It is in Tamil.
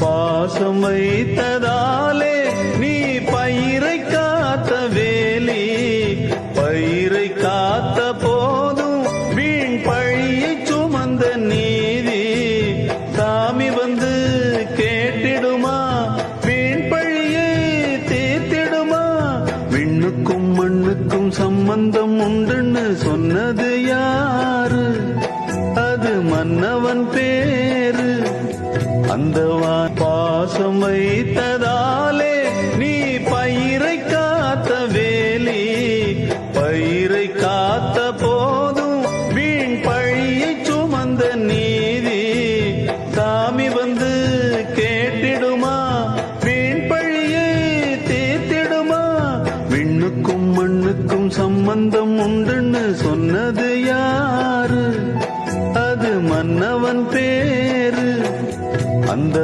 பாசம் வைத்ததாலே நீ பயிரை காத்த வேலி, பயிரை காத்த போதும் வீண் பழியை சுமந்த நீதி சாமி வந்து கேட்டிடுமா, வீண் பழியை தீர்த்திடுமா? விண்ணுக்கும் மண்ணுக்கும் சம்பந்தம் உண்டுன்னு சொன்னது யாரு? அது மன்னவன் பேரு. அந்த பாசம் வைத்ததாலே நீ பயிரை காத்த வேலி, பயிரை காத்த போதும் வீண் பழியை சுமந்த நீதி சாமி வந்து கேட்டிடுமா, வீண் பழியை தீர்த்திடுமா? விண்ணுக்கும் மண்ணுக்கும் சம்பந்தம் உண்டுன்னு சொன்னது யாரு? அது மன்னவன் பேரு. அந்த